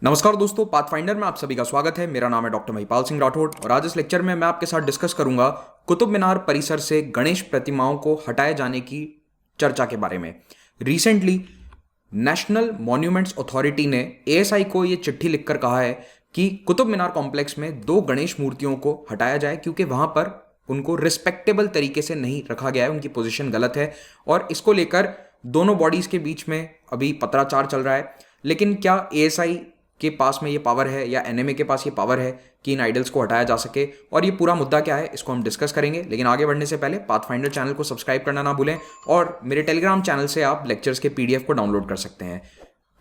नमस्कार दोस्तों, पाथफाइंडर में आप सभी का स्वागत है। मेरा नाम है डॉक्टर महिपाल सिंह राठौड़ और आज इस लेक्चर में मैं आपके साथ डिस्कस करूंगा कुतुब मीनार परिसर से गणेश प्रतिमाओं को हटाए जाने की चर्चा के बारे में। रिसेंटली नेशनल मॉन्यूमेंट्स अथॉरिटी ने एएसआई को ये चिट्ठी लिखकर कहा है कि कुतुब मीनार कॉम्प्लेक्स में 2 गणेश मूर्तियों को हटाया जाए क्योंकि वहां पर उनको रिस्पेक्टेबल तरीके से नहीं रखा गया है, उनकी पोजीशन गलत है और इसको लेकर दोनों बॉडीज के बीच में अभी पत्राचार चल रहा है। लेकिन क्या एएसआई के पास में ये पावर है या एनएमए के पास ये पावर है कि इन आइडल्स को हटाया जा सके, और ये पूरा मुद्दा क्या है इसको हम डिस्कस करेंगे। लेकिन आगे बढ़ने से पहले पाथफाइंडर चैनल को सब्सक्राइब करना ना भूलें और मेरे टेलीग्राम चैनल से आप लेक्चर्स के पीडीएफ को डाउनलोड कर सकते हैं।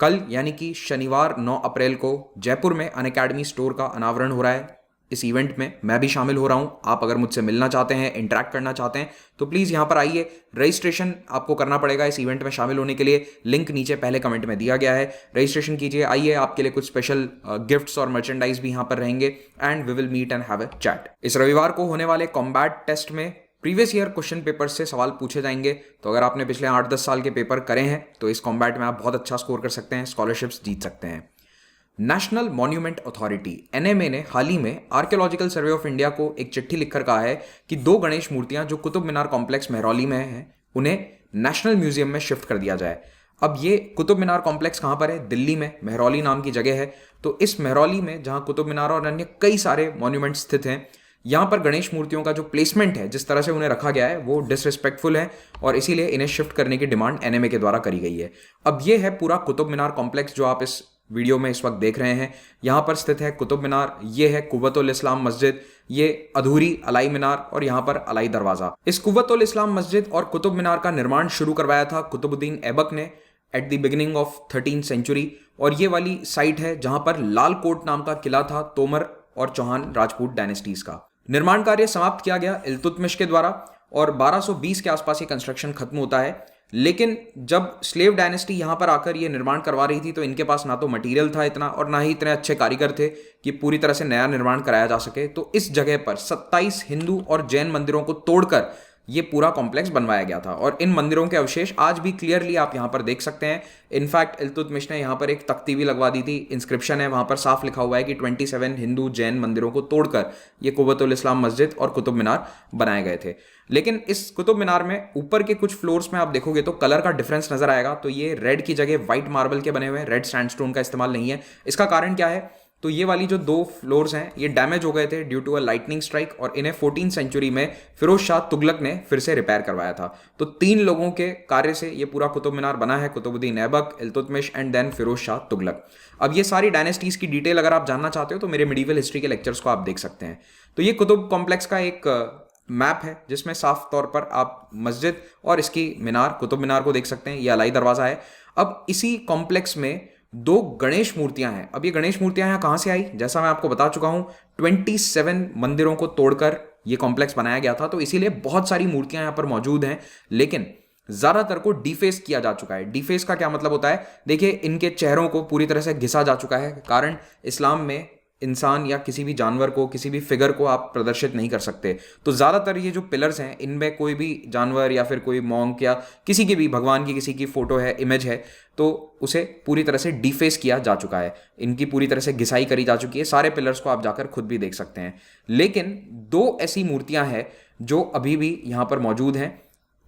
कल यानी कि शनिवार 9 अप्रैल को जयपुर में अनअकैडमी स्टोर का अनावरण हो रहा है। इस इवेंट में मैं भी शामिल हो रहा हूं। आप अगर मुझसे मिलना चाहते हैं, इंटरेक्ट करना चाहते हैं तो प्लीज़ यहां पर आइए। रजिस्ट्रेशन आपको करना पड़ेगा इस इवेंट में शामिल होने के लिए। लिंक नीचे पहले कमेंट में दिया गया है, रजिस्ट्रेशन कीजिए, आइए। आपके लिए कुछ स्पेशल गिफ्ट्स और मर्चेंडाइज भी यहां पर रहेंगे and we will meet and have a chat. इस रविवार को होने वाले कॉम्बैट टेस्ट में प्रीवियस ईयर क्वेश्चन पेपर से सवाल पूछे जाएंगे। तो अगर आपने पिछले 8-10 साल के पेपर करे हैं तो इस कॉम्बैट में आप बहुत अच्छा स्कोर कर सकते हैं, स्कॉलरशिप्स जीत सकते हैं। नेशनल मॉन्यूमेंट अथॉरिटी एनएमए ने हाल ही में आर्कियोलॉजिकल सर्वे ऑफ इंडिया को एक चिट्ठी लिखकर कहा है कि 2 गणेश मूर्तियां जो कुतुब मीनार कॉम्प्लेक्स महरौली में हैं उन्हें नेशनल म्यूजियम में शिफ्ट कर दिया जाए। अब ये कुतुब मीनार कॉम्प्लेक्स कहां पर है? दिल्ली में महरौली नाम की जगह है। तो इस महरौली में जहां कुतुब मीनार और अन्य कई सारे मॉन्यूमेंट स्थित हैं, यहाँ पर गणेश मूर्तियों का जो प्लेसमेंट है, जिस तरह से उन्हें रखा गया है, वो डिसरिस्पेक्टफुल है और इसीलिए इन्हें शिफ्ट करने की डिमांड एनएमए के द्वारा करी गई है। अब ये है पूरा कुतुब मीनार कॉम्प्लेक्स जो आप इस वीडियो में इस वक्त देख रहे हैं। यहाँ पर स्थित है कुतुब मीनार, ये है कुव्वतुल इस्लाम मस्जिद, ये अधूरी अलाई मीनार और यहाँ पर अलाई दरवाजा। इस कुव्वतुल इस्लाम मस्जिद और कुतुब मीनार का निर्माण शुरू करवाया था कुतुबुद्दीन ऐबक ने at the beginning of 13th century. और ये वाली साइट है जहां पर लाल कोट नाम का किला था तोमर और चौहान राजपूत डायनेस्टीज का। निर्माण कार्य समाप्त किया गया इल्तुतमिश के द्वारा और 1220 के आसपास ये कंस्ट्रक्शन खत्म होता है। लेकिन जब स्लेव डायनेस्टी यहां पर आकर ये निर्माण करवा रही थी तो इनके पास ना तो मटेरियल था इतना और ना ही इतने अच्छे कारीगर थे कि पूरी तरह से नया निर्माण कराया जा सके। तो इस जगह पर 27 हिंदू और जैन मंदिरों को तोड़कर ये पूरा कॉम्प्लेक्स बनवाया गया था और इन मंदिरों के अवशेष आज भी क्लियरली आप यहां पर देख सकते हैं। इनफैक्ट इल्तुतमिश ने यहां पर एक तख्ती भी लगवा दी थी, इंस्क्रिप्शन है, वहां पर साफ लिखा हुआ है कि 27 हिंदू जैन मंदिरों को तोड़कर ये कुव्वतुल इस्लाम मस्जिद और कुतुब मीनार बनाए गए थे। लेकिन इस कुतुब मीनार में ऊपर के कुछ फ्लोर्स में आप देखोगे तो कलर का डिफरेंस नजर आएगा। तो ये रेड की जगह व्हाइट मार्बल के बने हुए हैं, रेड सैंडस्टोन का इस्तेमाल नहीं है। इसका कारण क्या है? तो ये वाली जो 2 फ्लोर्स हैं ये डैमेज हो गए थे due to a lightning strike और इन्हें 14th सेंचुरी में फिरोज शाह तुगलक ने फिर से रिपेयर करवाया था। तो 3 लोगों के कार्य से ये पूरा कुतुब मीनार बना है, कुतुबुद्दीन ऐबक, इल्तुतमिश एंड देन फिरोज शाह तुगलक। अब ये सारी डायनेस्टीज की डिटेल अगर आप जानना चाहते हो तो मेरे मिडीवल हिस्ट्री के लेक्चर्स को आप देख सकते हैं। तो ये कुतुब कॉम्प्लेक्स का एक मैप है जिसमें साफ तौर पर आप मस्जिद और इसकी मीनार, कुतुब मीनार को देख सकते हैं। ये अलाई दरवाजा है। अब इसी कॉम्प्लेक्स में 2 गणेश मूर्तियां हैं। अब ये गणेश मूर्तियां यहाँ कहां से आई? जैसा मैं आपको बता चुका हूं 27 मंदिरों को तोड़कर ये कॉम्प्लेक्स बनाया गया था, तो इसीलिए बहुत सारी मूर्तियां यहाँ पर मौजूद हैं। लेकिन ज्यादातर को डिफेस किया जा चुका है। डिफेस का क्या मतलब होता है? देखिए, इनके चेहरों को पूरी तरह से घिसा जा चुका है। कारण इस्लाम में इंसान या किसी भी जानवर को, किसी भी फिगर को आप प्रदर्शित नहीं कर सकते। तो ज्यादातर ये जो पिलर्स हैं इनमें कोई भी जानवर या फिर कोई मॉन्क या किसी की भी भगवान की किसी की फोटो है, इमेज है, तो उसे पूरी तरह से डिफेस किया जा चुका है। इनकी पूरी तरह से घिसाई करी जा चुकी है। सारे पिलर्स को आप जाकर खुद भी देख सकते हैं। लेकिन 2 ऐसी मूर्तियां हैं जो अभी भी यहां पर मौजूद हैं,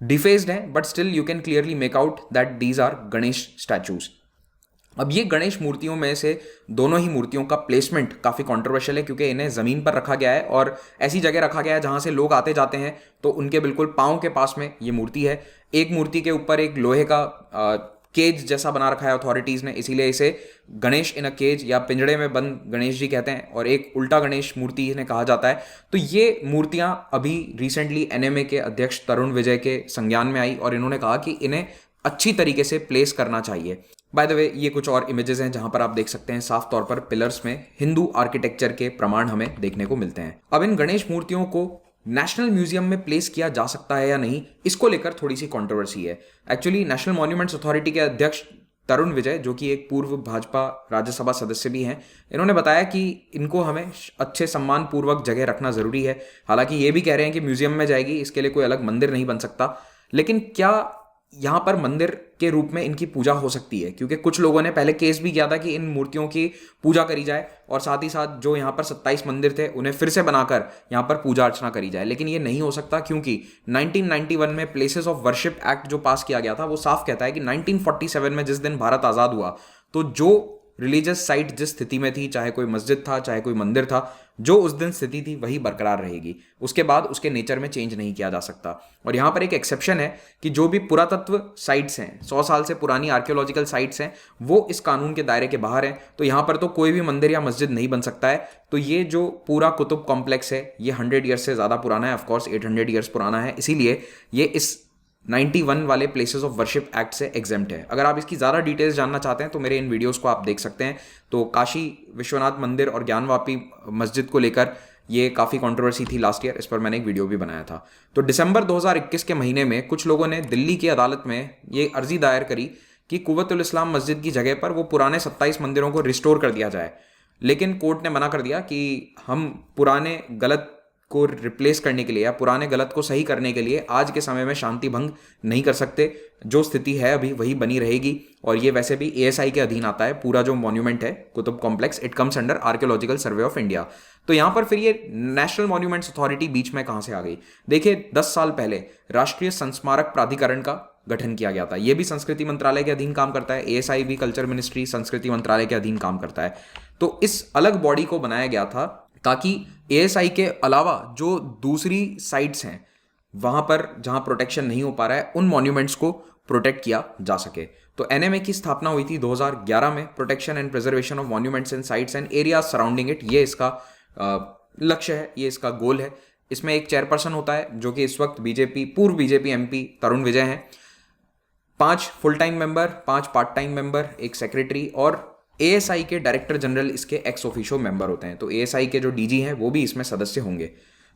डिफेस्ड हैं, but still you can clearly make out that these are Ganesh statues. अब ये गणेश मूर्तियों में से दोनों ही मूर्तियों का प्लेसमेंट काफ़ी कंट्रोवर्शियल है क्योंकि इन्हें ज़मीन पर रखा गया है और ऐसी जगह रखा गया है जहां से लोग आते जाते हैं तो उनके बिल्कुल पाँव के पास में ये मूर्ति है। एक मूर्ति के ऊपर एक लोहे का केज जैसा बना रखा है अथॉरिटीज़ ने, इसीलिए इसे गणेश इन अ केज या पिंजड़े में बंद गणेश जी कहते हैं, और एक उल्टा गणेश मूर्ति इन्हें कहा जाता है। तो ये मूर्तियां अभी रिसेंटली एनएमए के अध्यक्ष तरुण विजय के संज्ञान में आई और इन्होंने कहा कि इन्हें अच्छी तरीके से प्लेस करना चाहिए। बाय द वे, ये कुछ और इमेजेस हैं जहां पर आप देख सकते हैं साफ तौर पर पिलर्स में हिंदू आर्किटेक्चर के प्रमाण हमें देखने को मिलते हैं। अब इन गणेश मूर्तियों को नेशनल म्यूजियम में प्लेस किया जा सकता है या नहीं, इसको लेकर थोड़ी सी कंट्रोवर्सी है। एक्चुअली नेशनल मॉन्यूमेंट्स अथॉरिटी के अध्यक्ष तरुण विजय, जो कि एक पूर्व भाजपा राज्यसभा सदस्य भी हैं, इन्होंने बताया कि इनको हमें अच्छे सम्मान पूर्वक जगह रखना जरूरी है। हालांकि ये भी कह रहे हैं कि म्यूजियम में जाएगी, इसके लिए कोई अलग मंदिर नहीं बन सकता। लेकिन क्या यहाँ पर मंदिर के रूप में इनकी पूजा हो सकती है, क्योंकि कुछ लोगों ने पहले केस भी किया था कि इन मूर्तियों की पूजा करी जाए और साथ ही साथ जो यहाँ पर 27 मंदिर थे उन्हें फिर से बनाकर यहाँ पर पूजा अर्चना करी जाए। लेकिन ये नहीं हो सकता, क्योंकि 1991 में प्लेसेस ऑफ वर्शिप एक्ट जो पास किया गया था वो साफ कहता है कि 1947 में जिस दिन भारत आज़ाद हुआ तो जो रिलीजियस साइट जिस स्थिति में थी, चाहे कोई मस्जिद था चाहे कोई मंदिर था, जो उस दिन स्थिति थी वही बरकरार रहेगी। उसके बाद उसके नेचर में चेंज नहीं किया जा सकता। और यहाँ पर एक एक्सेप्शन है कि जो भी पुरातत्व साइट्स हैं, 100 साल से पुरानी आर्कियोलॉजिकल साइट्स हैं, वो इस कानून के दायरे के बाहर हैं। तो यहाँ पर तो कोई भी मंदिर या मस्जिद नहीं बन सकता है। तो ये जो पूरा कुतुब कॉम्प्लेक्स है ये 100 ईयर्स से ज़्यादा पुराना है, ऑफकोर्स 800 ईयर्स पुराना है, इसीलिए ये इस 91 वाले प्लेसेस ऑफ वर्शिप एक्ट से एग्जेम्प्ट है। अगर आप इसकी ज़्यादा डिटेल्स जानना चाहते हैं तो मेरे इन वीडियोस को आप देख सकते हैं। तो काशी विश्वनाथ मंदिर और ज्ञानवापी मस्जिद को लेकर ये काफ़ी कंट्रोवर्सी थी लास्ट ईयर, इस पर मैंने एक वीडियो भी बनाया था। तो दिसंबर 2021 के महीने में कुछ लोगों ने दिल्ली की अदालत में ये अर्जी दायर करी कि कुव्वतुल इस्लाम मस्जिद की जगह पर वो पुराने 27 मंदिरों को रिस्टोर कर दिया जाए। लेकिन कोर्ट ने मना कर दिया कि हम पुराने गलत को रिप्लेस करने के लिए या पुराने गलत को सही करने के लिए आज के समय में शांति भंग नहीं कर सकते। जो स्थिति है अभी वही बनी रहेगी। और ये वैसे भी एएसआई के अधीन आता है। पूरा जो मॉन्यूमेंट है Qutub complex, it comes under archaeological survey of India. तो यहाँ पर फिर ये नेशनल मॉन्यूमेंट्स अथॉरिटी बीच में कहाँ से आ गई? देखिए, 10 साल पहले राष्ट्रीय संस्मारक प्राधिकरण का गठन किया गया था। ये भी संस्कृति मंत्रालय के अधीन काम करता है। एएसआई भी कल्चर मिनिस्ट्री संस्कृति मंत्रालय के अधीन काम करता है। तो इस अलग बॉडी को बनाया गया था ताकि एएसआई के अलावा जो दूसरी साइट्स हैं वहां पर जहां प्रोटेक्शन नहीं हो पा रहा है उन मॉन्यूमेंट्स को प्रोटेक्ट किया जा सके। तो एनएमए की स्थापना हुई थी 2011 में, protection and preservation of monuments and sites and area surrounding it. ये इसका लक्ष्य है, ये इसका गोल है। इसमें एक चेयरपर्सन होता है जो कि इस वक्त पूर्व बीजेपी एमपी तरुण विजय हैं। 5 full time member, 5 part time member, एक सेक्रेटरी और एएसआई के डायरेक्टर जनरल इसके एक्स ऑफिशियो मेंबर होते हैं। तो एएसआई के जो डीजी हैं वो भी इसमें सदस्य होंगे।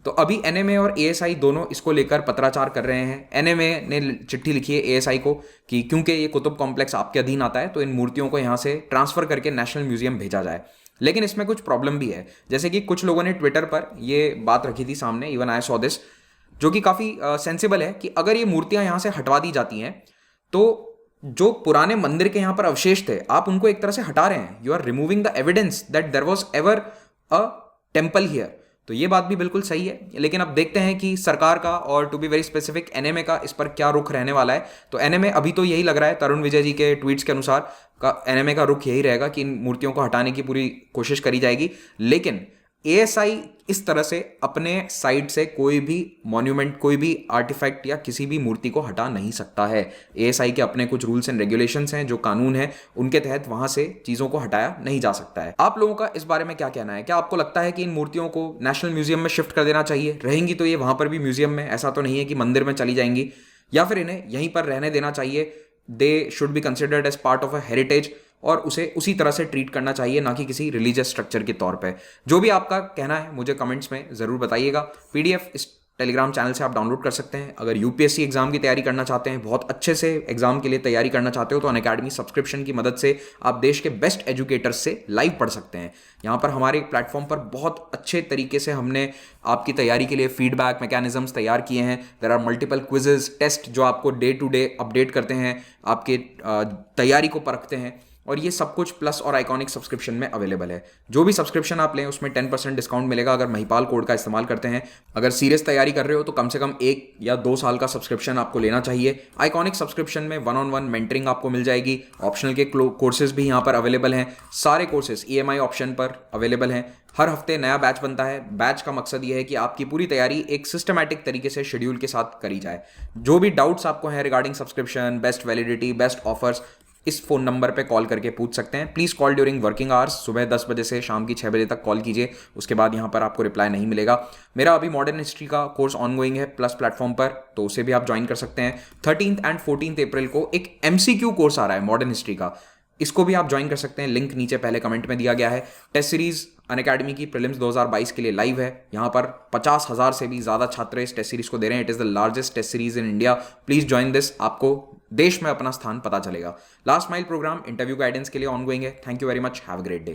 तो अभी एनएमए और एएसआई दोनों इसको लेकर पत्राचार कर रहे हैं। एनएमए ने चिट्ठी लिखी है एएसआई को कि क्योंकि ये कुतुब कॉम्प्लेक्स आपके अधीन आता है तो इन मूर्तियों को यहाँ से ट्रांसफर करके नेशनल म्यूजियम भेजा जाए। लेकिन इसमें कुछ प्रॉब्लम भी है, जैसे कि कुछ लोगों ने ट्विटर पर ये बात रखी थी सामने, इवन आई सॉ दिस, जो कि काफ़ी सेंसिबल है कि अगर ये मूर्तियाँ यहाँ से हटवा दी जाती हैं तो जो पुराने मंदिर के यहां पर अवशेष थे आप उनको एक तरह से हटा रहे हैं। You are removing the evidence that there was ever a temple here. तो ये बात भी बिल्कुल सही है। लेकिन अब देखते हैं कि सरकार का और to be very specific NMA का इस पर क्या रुख रहने वाला है। तो एनएमए अभी तो यही लग रहा है, तरुण विजय जी के ट्वीट्स के अनुसार का एनएमए का रुख यही रहेगा कि इन मूर्तियों को हटाने की पूरी कोशिश करी जाएगी। लेकिन एएसआई इस तरह से अपने साइड से कोई भी मॉन्यूमेंट, कोई भी आर्टिफैक्ट या किसी भी मूर्ति को हटा नहीं सकता है। एएसआई के अपने कुछ रूल्स एंड रेगुलेशंस हैं, जो कानून है उनके तहत वहां से चीजों को हटाया नहीं जा सकता है। आप लोगों का इस बारे में क्या कहना है? क्या आपको लगता है कि इन मूर्तियों को नेशनल म्यूजियम में शिफ्ट कर देना चाहिए? रहेंगी तो ये वहां पर भी म्यूजियम में, ऐसा तो नहीं है कि मंदिर में चली जाएंगी, या फिर इन्हें यहीं पर रहने देना चाहिए? They should be considered as part of a heritage और उसे उसी तरह से ट्रीट करना चाहिए, ना कि किसी रिलीजियस स्ट्रक्चर के तौर पे। जो भी आपका कहना है मुझे कमेंट्स में ज़रूर बताइएगा। पीडीएफ इस टेलीग्राम चैनल से आप डाउनलोड कर सकते हैं। अगर यूपीएससी एग्जाम की तैयारी करना चाहते हैं, बहुत अच्छे से एग्जाम के लिए तैयारी करना चाहते हो, तो अनअकैडमी सब्सक्रिप्शन की मदद से आप देश के बेस्ट एजुकेटर्स से लाइव पढ़ सकते हैं। यहाँ पर हमारे प्लेटफॉर्म पर बहुत अच्छे तरीके से हमने आपकी तैयारी के लिए फीडबैक मैकेनिज्म्स तैयार किए हैं। There are multiple quizzes, test जो आपको डे टू डे अपडेट करते हैं, आपके तैयारी को परखते हैं, और ये सब कुछ प्लस और आइकॉनिक सब्सक्रिप्शन में अवेलेबल है। जो भी सब्सक्रिप्शन आप लें उसमें 10% डिस्काउंट मिलेगा अगर महिपाल कोड का इस्तेमाल करते हैं। अगर सीरियस तैयारी कर रहे हो तो कम से कम 1 या 2 साल का सब्सक्रिप्शन आपको लेना चाहिए। आइकॉनिक सब्सक्रिप्शन में 1-on-1 मेंटरिंग आपको मिल जाएगी। ऑप्शनल के कोर्सेज भी यहाँ पर अवेलेबल हैं। सारे कोर्सेज EMI ऑप्शन पर अवेलेबल हैं। हर हफ्ते नया बैच बनता है। बैच का मकसद ये है कि आपकी पूरी तैयारी एक सिस्टमैटिक तरीके से शेड्यूल के साथ करी जाए। जो भी डाउट्स आपको हैं regarding subscription, best validity, best offers, इस फोन नंबर पे कॉल करके पूछ सकते हैं। Please call during working hours. सुबह 10 बजे से शाम की 6 बजे तक कॉल कीजिए, उसके बाद यहाँ पर आपको रिप्लाई नहीं मिलेगा। मेरा अभी मॉडर्न हिस्ट्री का कोर्स ऑनगोइंग है प्लस प्लेटफॉर्म पर, तो उसे भी आप ज्वाइन कर सकते हैं। 13 एंड 14 अप्रैल को एक MCQ कोर्स आ रहा है मॉडर्न हिस्ट्री का, इसको भी आप ज्वाइन कर सकते हैं। लिंक नीचे पहले कमेंट में दिया गया है। टेस्ट सीरीज अनअकैडमी की प्रीलिम्स 2022 के लिए लाइव है। यहाँ पर 50,000 से भी ज़्यादा छात्र इस टेस्ट सीरीज को दे रहे हैं। It is the largest test series in India. Please join this, आपको देश में अपना स्थान पता चलेगा। Last mile programme interview guidance के लिए ऑनगोइंग है। Thank you very much, have a great day.